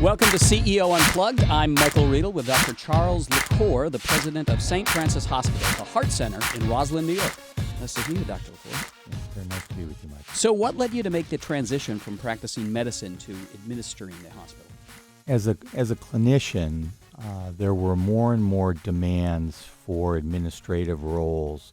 Welcome to CEO Unplugged. I'm Michael Riedel with Dr. Charles Lucore, the president of St. Francis Hospital, a heart center in Roslyn, New York. Nice to meet you, Dr. Lucore. Yeah, very nice to be with you, Mike. So what led you to make the transition from practicing medicine to administering the hospital? As a clinician, there were more and more demands for administrative roles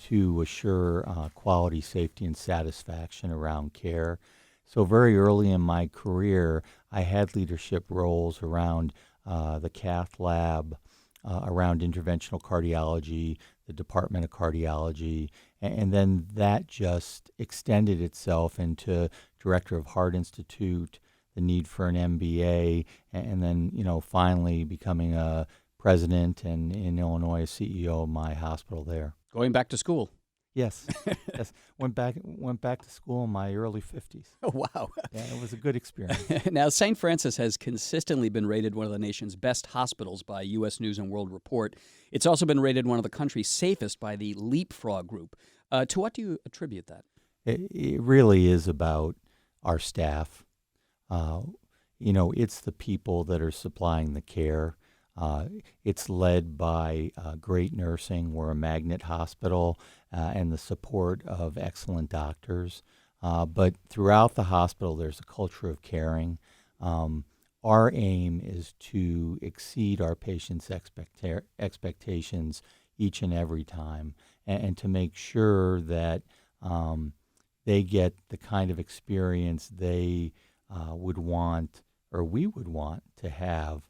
to assure quality, safety, and satisfaction around care. So very early in my career, I had leadership roles around the cath lab, around interventional cardiology, the Department of Cardiology, and then that just extended itself into Director of Heart Institute, the need for an MBA, and then, finally becoming a president and in Illinois, a CEO of my hospital there. Going back to school. Yes. Yes. Went back to school in my early 50s. Oh, wow. Yeah, it was a good experience. Now, St. Francis has consistently been rated one of the nation's best hospitals by U.S. News & World Report. It's also been rated one of the country's safest by the Leapfrog Group. To what do you attribute that? It really is about our staff. It's the people that are supplying the care. It's led by great nursing. We're a magnet hospital and the support of excellent doctors. But throughout the hospital, there's a culture of caring. Our aim is to exceed our patients' expectations each and every time, and to make sure that they get the kind of experience they would want, or we would want to have.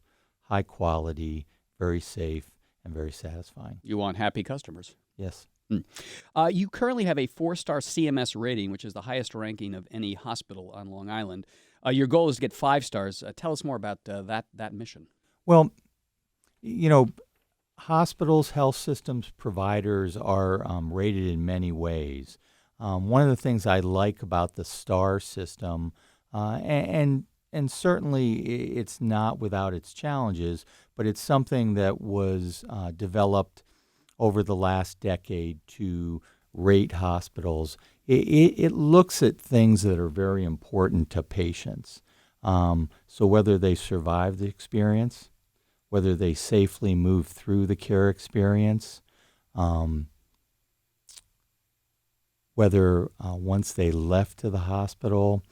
High quality, very safe, and very satisfying. You want happy customers. Yes. You currently have a 4-star CMS rating, which is the highest ranking of any hospital on Long Island. Your goal is to get 5 stars. Tell us more about that mission. Well, hospitals, health systems, providers are rated in many ways. One of the things I like about the STAR system, and certainly it's not without its challenges, but it's something that was developed over the last decade to rate hospitals. It looks at things that are very important to patients. So whether they survive the experience, whether they safely move through the care experience, whether once they left to the hospital,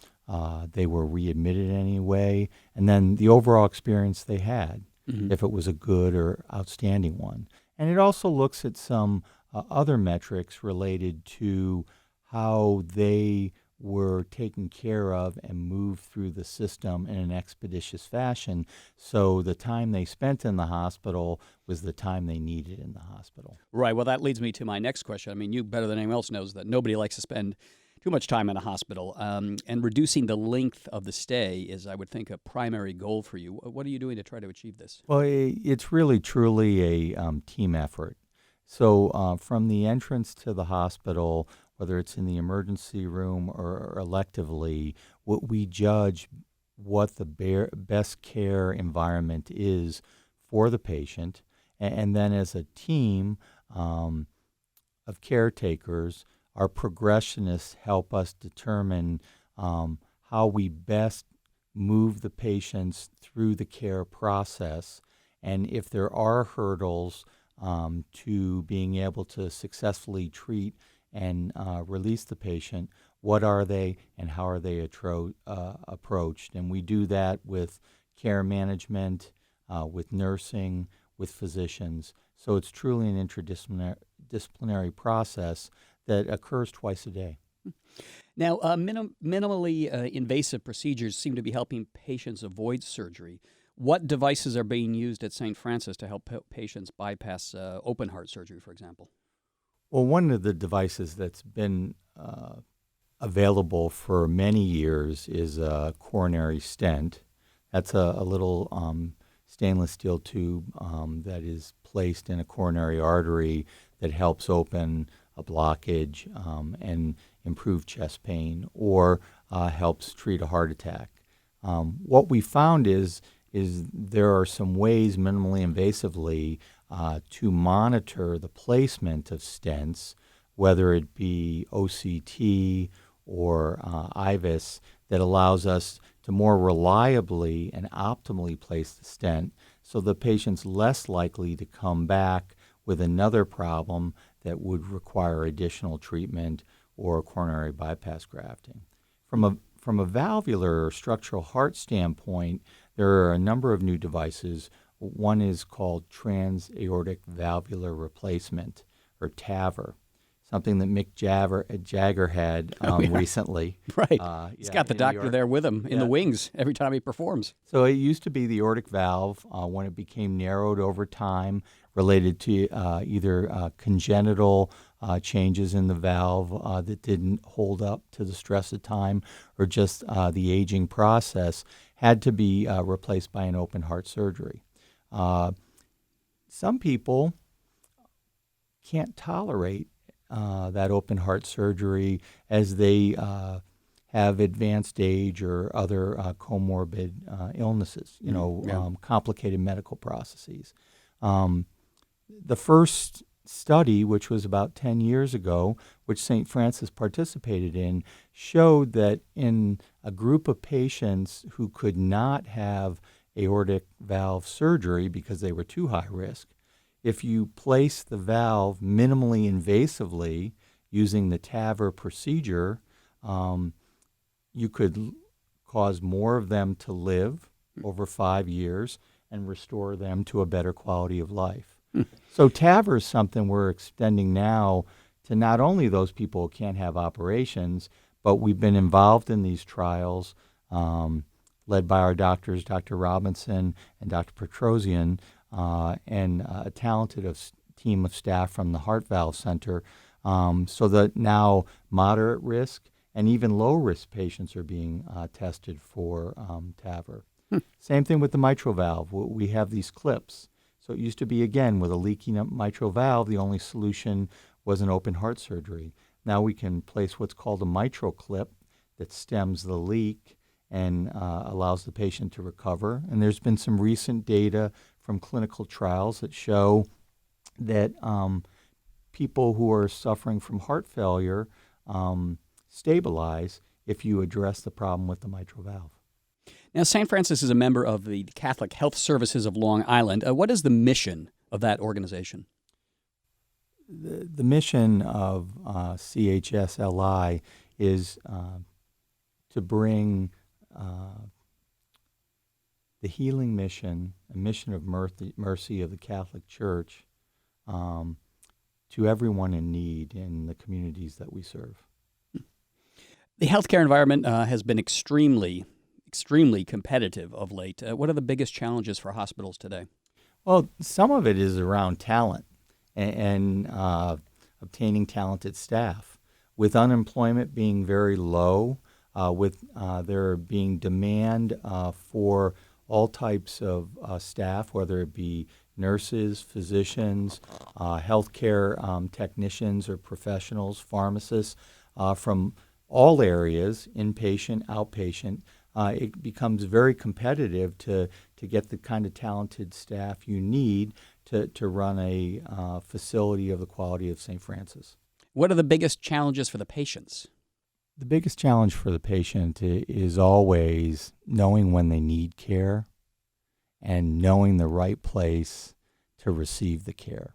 they were readmitted anyway, and then the overall experience they had, if it was a good or outstanding one. And it also looks at some other metrics related to how they were taken care of and moved through the system in an expeditious fashion. So the time they spent in the hospital was the time they needed in the hospital. Right. Well, that leads me to my next question. I mean, you better than anyone else knows that nobody likes to spend too much time in a hospital, and reducing the length of the stay is, I would think, a primary goal for you. What are you doing to try to achieve this? Well, it's really, truly a team effort. So from the entrance to the hospital, whether it's in the emergency room or electively, what we judge what the best care environment is for the patient, and then as a team of caretakers, our progressionists help us determine how we best move the patients through the care process, and if there are hurdles to being able to successfully treat and release the patient, what are they and how are they approached? And we do that with care management, with nursing, with physicians. So it's truly an interdisciplinary process that occurs twice a day. Now, minimally invasive procedures seem to be helping patients avoid surgery. What devices are being used at St. Francis to help patients bypass open heart surgery, for example? Well, one of the devices that's been available for many years is a coronary stent. That's a little stainless steel tube that is placed in a coronary artery that helps open a blockage and improve chest pain, or helps treat a heart attack. What we found is there are some ways minimally invasively to monitor the placement of stents, whether it be OCT or IVUS, that allows us to more reliably and optimally place the stent, so the patient's less likely to come back with another problem that would require additional treatment or coronary bypass grafting. From a valvular or structural heart standpoint, there are a number of new devices. One is called transaortic valvular replacement, or TAVR, something that Mick Jagger had recently. Right. He's got the in doctor there with him in the wings every time he performs. So it used to be the aortic valve. When it became narrowed over time, related to either congenital changes in the valve that didn't hold up to the stress of time, or just the aging process, had to be replaced by an open heart surgery. Some people can't tolerate that open heart surgery as they have advanced age or other comorbid illnesses, complicated medical processes. The first study, which was about 10 years ago, which St. Francis participated in, showed that in a group of patients who could not have aortic valve surgery because they were too high risk, if you place the valve minimally invasively using the TAVR procedure, you could cause more of them to live over 5 years and restore them to a better quality of life. So TAVR is something we're extending now to not only those people who can't have operations, but we've been involved in these trials led by our doctors, Dr. Robinson and Dr. Petrosian, and a talented team of staff from the Heart Valve Center, so that now moderate risk and even low risk patients are being tested for TAVR. Same thing with the mitral valve. We have these clips. So it used to be, again, with a leaking mitral valve, the only solution was an open heart surgery. Now we can place what's called a mitral clip that stems the leak and allows the patient to recover. And there's been some recent data from clinical trials that show that people who are suffering from heart failure stabilize if you address the problem with the mitral valve. Now, St. Francis is a member of the Catholic Health Services of Long Island. What is the mission of that organization? The mission of CHSLI is to bring the healing mission, a mission of mercy of the Catholic Church, to everyone in need in the communities that we serve. The healthcare environment has been extremely competitive of late. What are the biggest challenges for hospitals today? Well, some of it is around talent and obtaining talented staff. With unemployment being very low, with there being demand for all types of staff, whether it be nurses, physicians, healthcare technicians or professionals, pharmacists, from all areas, inpatient, outpatient, it becomes very competitive to get the kind of talented staff you need to run a facility of the quality of St. Francis. What are the biggest challenges for the patients? The biggest challenge for the patient is always knowing when they need care and knowing the right place to receive the care.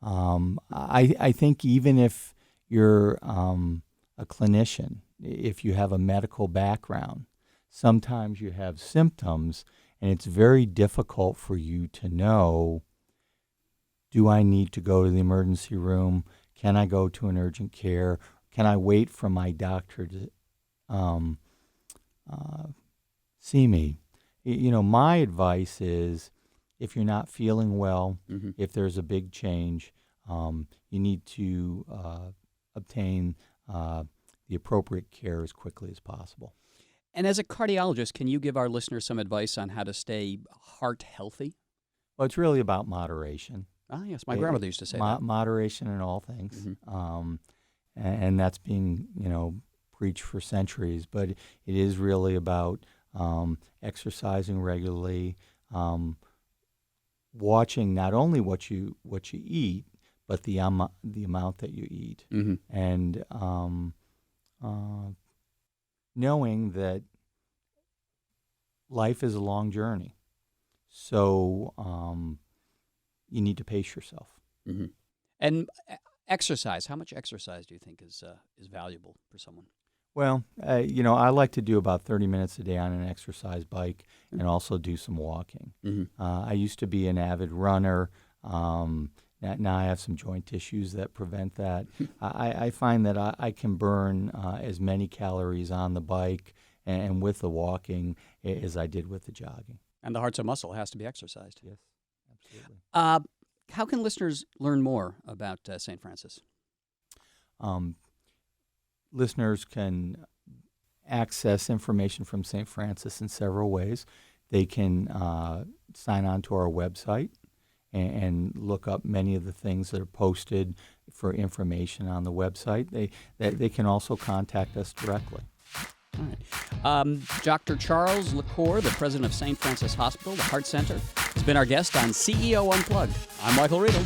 I think even if you're a clinician, if you have a medical background, sometimes you have symptoms and it's very difficult for you to know, do I need to go to the emergency room? Can I go to an urgent care? Can I wait for my doctor to see me? My advice is, if you're not feeling well, if there's a big change, you need to obtain the appropriate care as quickly as possible. And as a cardiologist, can you give our listeners some advice on how to stay heart healthy? Well, it's really about moderation. Ah, yes, my grandmother used to say that. Moderation in all things. And that's being, preached for centuries. But it is really about exercising regularly, watching not only what you eat, but the amount that you eat, and knowing that life is a long journey. So you need to pace yourself. Mm-hmm. And exercise. How much exercise do you think is valuable for someone? Well, I like to do about 30 minutes a day on an exercise bike and also do some walking. Mm-hmm. I used to be an avid runner. Now I have some joint issues that prevent that. I find that I can burn as many calories on the bike and with the walking as I did with the jogging. And the heart's a muscle, has to be exercised. Yes, absolutely. How can listeners learn more about St. Francis? Listeners can access information from St. Francis in several ways. They can sign on to our website and look up many of the things that are posted for information on the website. They can also contact us directly. All right. Dr. Charles Lucore, the president of St. Francis Hospital, the Heart Center, has been our guest on CEO Unplugged. I'm Michael Riedel.